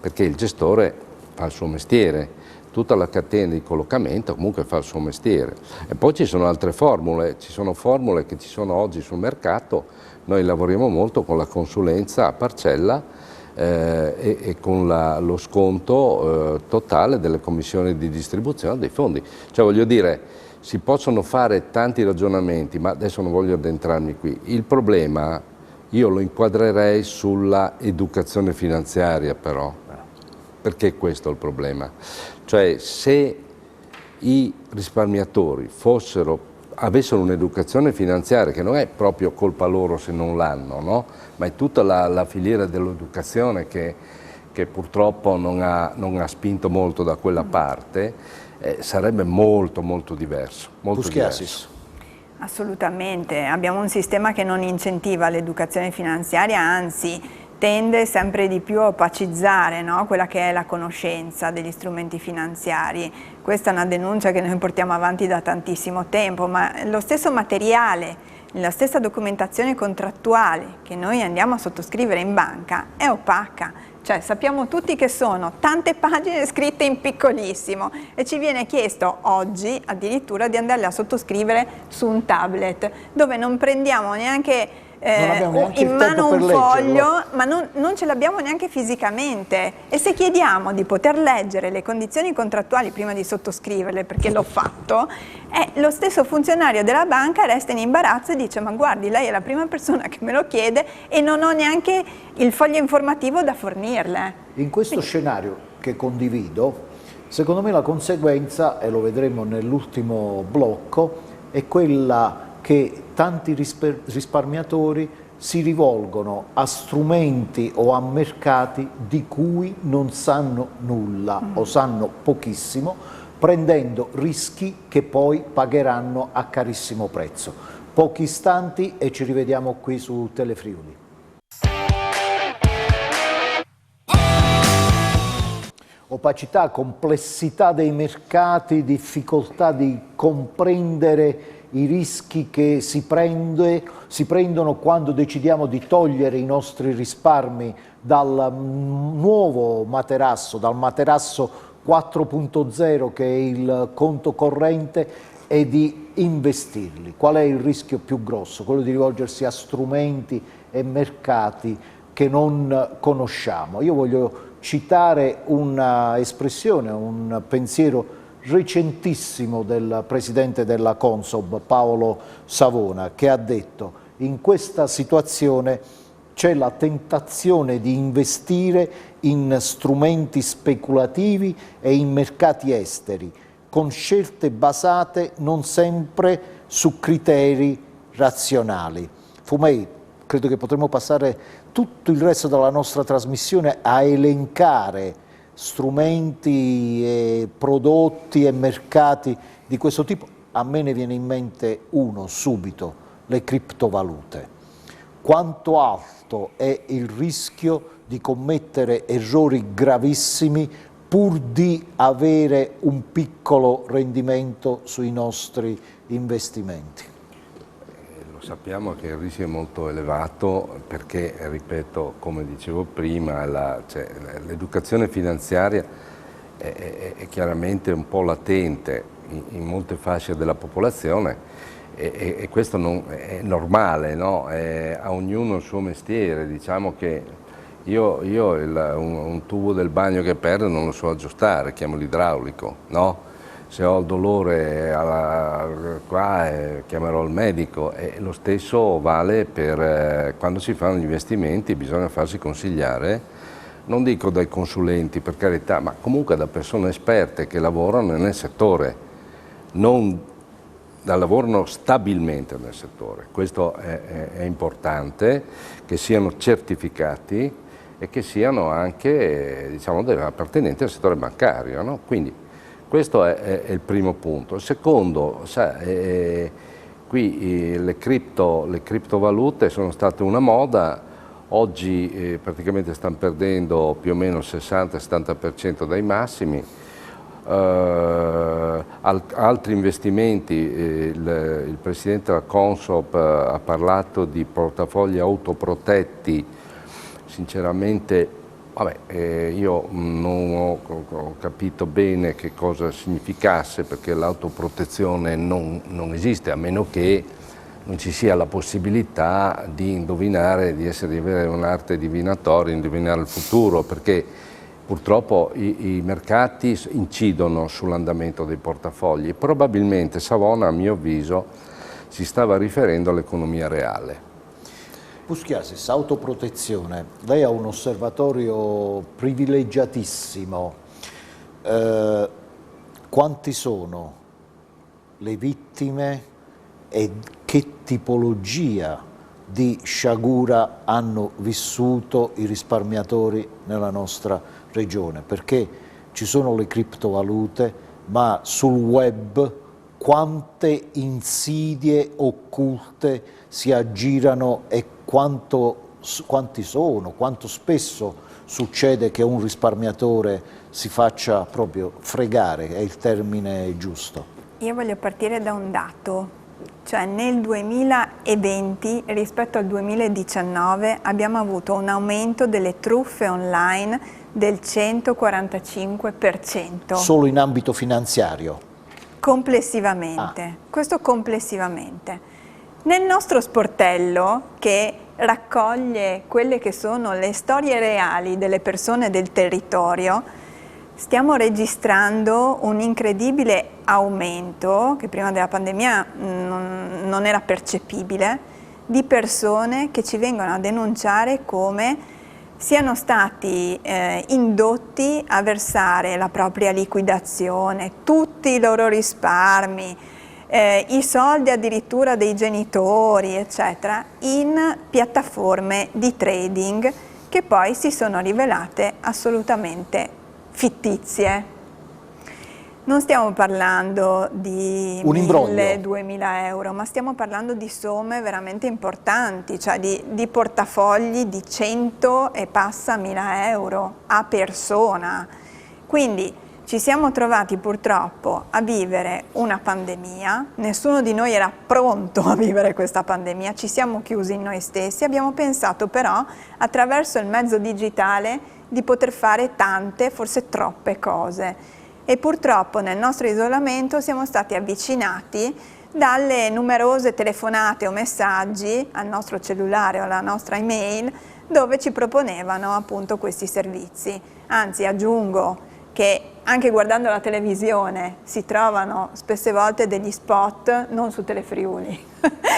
perché il gestore fa il suo mestiere. Tutta la catena di collocamento comunque fa il suo mestiere. E poi ci sono altre formule, ci sono formule che ci sono oggi sul mercato, noi lavoriamo molto con la consulenza a parcella e con lo sconto totale delle commissioni di distribuzione dei fondi. Cioè voglio dire, si possono fare tanti ragionamenti, ma adesso non voglio addentrarmi qui. Il problema io lo inquadrerei sulla educazione finanziaria però, perché questo è il problema. Cioè se i risparmiatori avessero un'educazione finanziaria, che non è proprio colpa loro se non l'hanno, no? Ma è tutta la filiera dell'educazione che purtroppo non ha spinto molto da quella parte, sarebbe molto molto diverso.
Assolutamente, abbiamo un sistema che non incentiva l'educazione finanziaria, anzi tende sempre di più a opacizzare, no? Quella che è la conoscenza degli strumenti finanziari. Questa è una denuncia che noi portiamo avanti da tantissimo tempo, ma lo stesso materiale, la stessa documentazione contrattuale che noi andiamo a sottoscrivere in banca è opaca. Cioè sappiamo tutti che sono tante pagine scritte in piccolissimo e ci viene chiesto oggi addirittura di andarle a sottoscrivere su un tablet, dove non prendiamo neanche in mano un foglio, ma non ce l'abbiamo neanche fisicamente. E se chiediamo di poter leggere le condizioni contrattuali prima di sottoscriverle, perché l'ho fatto, lo stesso funzionario della banca resta in imbarazzo e dice: ma guardi, lei è la prima persona che me lo chiede e non ho neanche il foglio informativo da fornirle.
In questo scenario che condivido, secondo me la conseguenza, e lo vedremo nell'ultimo blocco, è quella che tanti risparmiatori si rivolgono a strumenti o a mercati di cui non sanno nulla o sanno pochissimo, prendendo rischi che poi pagheranno a carissimo prezzo. Pochi istanti e ci rivediamo qui su Telefriuli. Opacità, complessità dei mercati, difficoltà di comprendere i rischi che si prendono quando decidiamo di togliere i nostri risparmi dal nuovo materasso, dal materasso 4.0 che è il conto corrente, e di investirli. Qual è il rischio più grosso? Quello di rivolgersi a strumenti e mercati che non conosciamo. Io voglio citare una espressione, un pensiero recentissimo del presidente della Consob, Paolo Savona, che ha detto: in questa situazione c'è la tentazione di investire in strumenti speculativi e in mercati esteri, con scelte basate non sempre su criteri razionali. Fumei, credo che potremmo passare tutto il resto della nostra trasmissione a elencare strumenti e prodotti e mercati di questo tipo. A me ne viene in mente uno subito: le criptovalute. Quanto alto è il rischio di commettere errori gravissimi pur di avere un piccolo rendimento sui nostri investimenti?
Sappiamo che il rischio è molto elevato perché, ripeto, come dicevo prima, l'educazione finanziaria è chiaramente un po' latente in molte fasce della popolazione e questo è normale, no? A ognuno il suo mestiere. Diciamo che io un tubo del bagno che perde non lo so aggiustare, chiamo l'idraulico, no? se ho il dolore qua chiamerò il medico, e lo stesso vale per quando si fanno gli investimenti, bisogna farsi consigliare, non dico dai consulenti per carità, ma comunque da persone esperte che lavorano nel settore, lavorano stabilmente nel settore. Questo è importante, che siano certificati e che siano anche, diciamo, appartenenti al settore bancario, no? Quindi questo è il primo punto. Il secondo, qui le criptovalute sono state una moda, oggi praticamente stanno perdendo più o meno il 60-70% dai massimi. Altri investimenti, il Presidente della Consob ha parlato di portafogli autoprotetti, sinceramente io non ho capito bene che cosa significasse, perché l'autoprotezione non esiste, a meno che non ci sia la possibilità di indovinare, di avere un'arte divinatoria, indovinare il futuro, perché purtroppo i mercati incidono sull'andamento dei portafogli e probabilmente Savona, a mio avviso, si stava riferendo all'economia reale.
Puschiasis, autoprotezione, lei ha un osservatorio privilegiatissimo, quanti sono le vittime e che tipologia di sciagura hanno vissuto i risparmiatori nella nostra regione? Perché ci sono le criptovalute, ma sul web quante insidie occulte si aggirano e quanti sono, quanto spesso succede che un risparmiatore si faccia proprio fregare, è il termine giusto.
Io voglio partire da un dato, cioè nel 2020 rispetto al 2019 abbiamo avuto un aumento delle truffe online del 145%.
Solo in ambito finanziario?
Complessivamente, questo complessivamente. Nel nostro sportello, che raccoglie quelle che sono le storie reali delle persone del territorio, stiamo registrando un incredibile aumento, che prima della pandemia non era percepibile, di persone che ci vengono a denunciare come siano stati indotti a versare la propria liquidazione, tutti i loro risparmi, i soldi addirittura dei genitori, eccetera, in piattaforme di trading che poi si sono rivelate assolutamente fittizie. Non stiamo parlando di 1.000-2.000 euro, ma stiamo parlando di somme veramente importanti, cioè di portafogli di 100 e passa 1.000 euro a persona. Quindi ci siamo trovati purtroppo a vivere una pandemia, nessuno di noi era pronto a vivere questa pandemia, ci siamo chiusi in noi stessi, abbiamo pensato però attraverso il mezzo digitale di poter fare tante, forse troppe cose, e purtroppo nel nostro isolamento siamo stati avvicinati dalle numerose telefonate o messaggi al nostro cellulare o alla nostra email dove ci proponevano appunto questi servizi. Anzi, aggiungo che anche guardando la televisione si trovano spesse volte degli spot non su Telefriuli,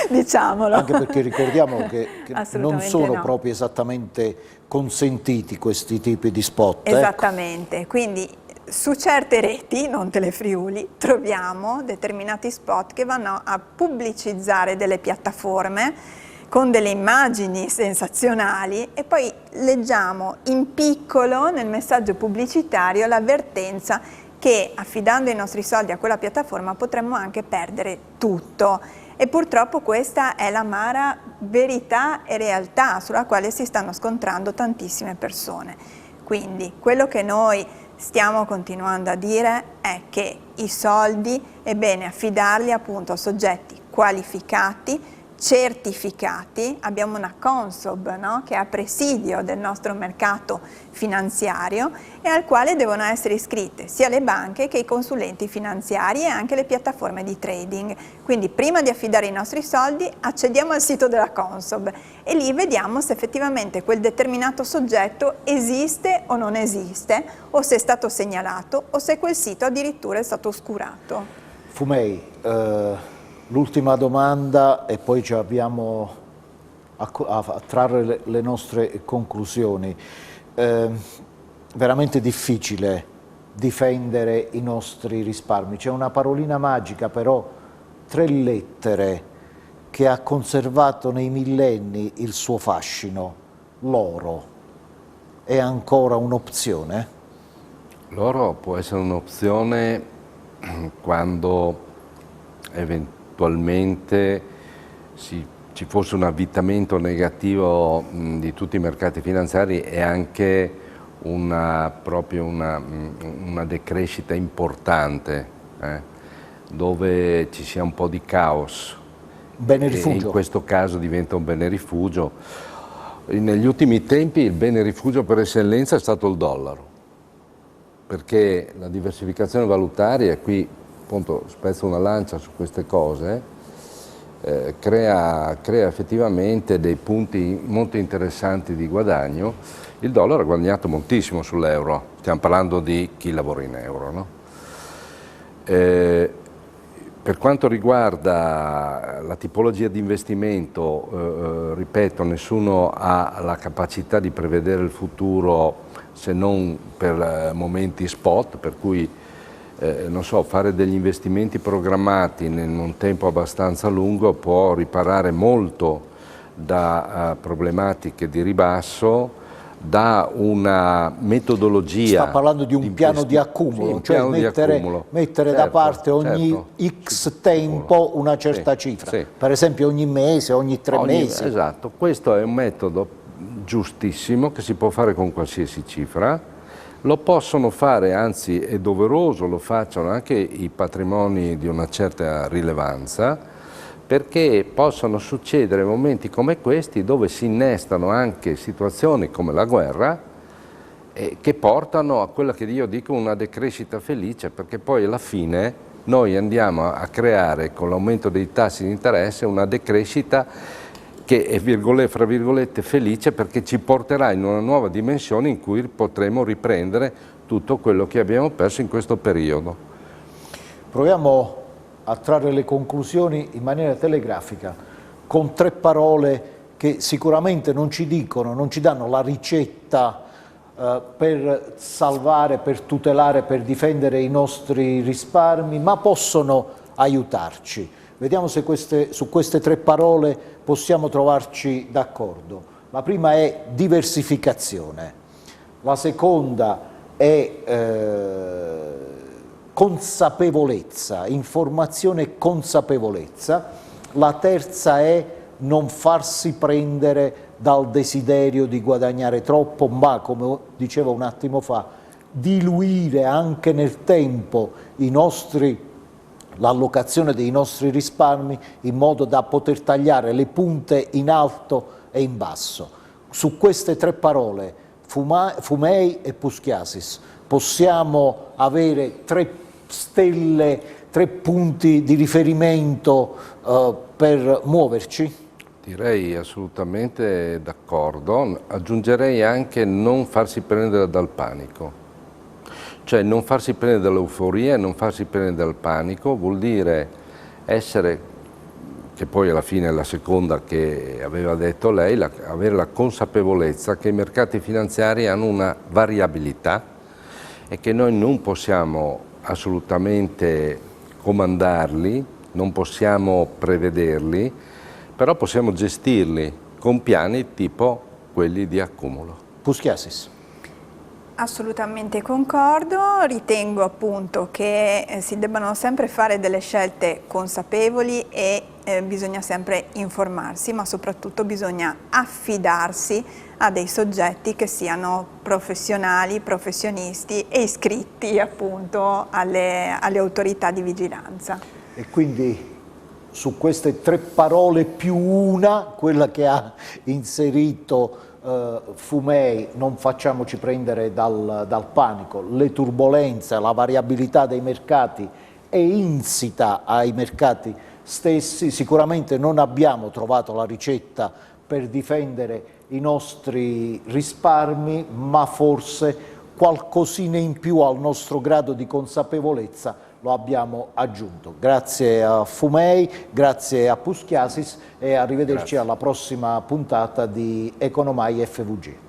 diciamolo.
Anche perché ricordiamo che non sono
no.
proprio esattamente consentiti questi tipi di spot.
Esattamente, ecco. Quindi su certe reti, non Telefriuli, troviamo determinati spot che vanno a pubblicizzare delle piattaforme con delle immagini sensazionali e poi leggiamo in piccolo nel messaggio pubblicitario l'avvertenza che affidando i nostri soldi a quella piattaforma potremmo anche perdere tutto. E purtroppo questa è l'amara verità e realtà sulla quale si stanno scontrando tantissime persone. Quindi quello che noi stiamo continuando a dire è che i soldi è bene affidarli appunto a soggetti qualificati, certificati, abbiamo una Consob, no? Che è a presidio del nostro mercato finanziario e al quale devono essere iscritte sia le banche che i consulenti finanziari e anche le piattaforme di trading. Quindi prima di affidare i nostri soldi accediamo al sito della Consob e lì vediamo se effettivamente quel determinato soggetto esiste o non esiste, o se è stato segnalato o se quel sito addirittura è stato oscurato.
Fumei, l'ultima domanda e poi ci avviamo a trarre le nostre conclusioni. Veramente difficile difendere i nostri risparmi. C'è una parolina magica, però 3 lettere che ha conservato nei millenni il suo fascino, l'oro. È ancora un'opzione?
L'oro può essere un'opzione quando eventualmente ci fosse un avvitamento negativo di tutti i mercati finanziari e anche proprio una decrescita importante, dove ci sia un po' di caos.
Bene rifugio.
In questo caso diventa un bene rifugio. Negli ultimi tempi il bene rifugio per eccellenza è stato il dollaro, perché la diversificazione valutaria, e qui appunto spezzo una lancia su queste cose, crea effettivamente dei punti molto interessanti di guadagno. Il dollaro ha guadagnato moltissimo sull'euro, stiamo parlando di chi lavora in euro, no? Per quanto riguarda la tipologia di investimento, ripeto, nessuno ha la capacità di prevedere il futuro se non per momenti spot, per cui non so, fare degli investimenti programmati in un tempo abbastanza lungo può riparare molto da problematiche di ribasso, da una metodologia.
Sta parlando di un piano di accumulo,
sì,
cioè mettere da parte ogni X tempo una certa cifra, per esempio ogni mese, ogni 3 mesi.
Esatto, questo è un metodo giustissimo che si può fare con qualsiasi cifra. Lo possono fare, anzi è doveroso lo facciano anche i patrimoni di una certa rilevanza, perché possono succedere momenti come questi dove si innestano anche situazioni come la guerra che portano a quella che io dico una decrescita felice, perché poi alla fine noi andiamo a creare con l'aumento dei tassi di interesse una decrescita che è fra virgolette felice, perché ci porterà in una nuova dimensione in cui potremo riprendere tutto quello che abbiamo perso in questo periodo.
Proviamo a trarre le conclusioni in maniera telegrafica con 3 parole che sicuramente non ci dicono, non ci danno la ricetta per salvare, per tutelare, per difendere i nostri risparmi, ma possono aiutarci. Vediamo se su queste 3 parole possiamo trovarci d'accordo. La prima è diversificazione, la seconda è consapevolezza, informazione e consapevolezza, la terza è non farsi prendere dal desiderio di guadagnare troppo, ma come dicevo un attimo fa, diluire anche nel tempo l'allocazione dei nostri risparmi in modo da poter tagliare le punte in alto e in basso. Su queste 3 parole, Fumei e Puschiasis, possiamo avere 3 stelle, 3 punti di riferimento per muoverci?
Direi assolutamente d'accordo. Aggiungerei anche non farsi prendere dal panico. Cioè non farsi prendere dall'euforia e non farsi prendere dal panico vuol dire essere, che poi alla fine è la seconda che aveva detto lei, avere la consapevolezza che i mercati finanziari hanno una variabilità e che noi non possiamo assolutamente comandarli, non possiamo prevederli, però possiamo gestirli con piani tipo quelli di accumulo.
Puschiasis.
Assolutamente concordo, ritengo appunto che si debbano sempre fare delle scelte consapevoli e bisogna sempre informarsi, ma soprattutto bisogna affidarsi a dei soggetti che siano professionali, professionisti e iscritti appunto alle autorità di vigilanza.
E quindi su queste 3 parole più una, quella che ha inserito Fumei, non facciamoci prendere dal panico, le turbolenze, la variabilità dei mercati è insita ai mercati stessi. Sicuramente non abbiamo trovato la ricetta per difendere i nostri risparmi, ma forse qualcosina in più al nostro grado di consapevolezza lo abbiamo aggiunto. Grazie a Fumei, grazie a Puskiasis e arrivederci alla prossima puntata di Economai FVG.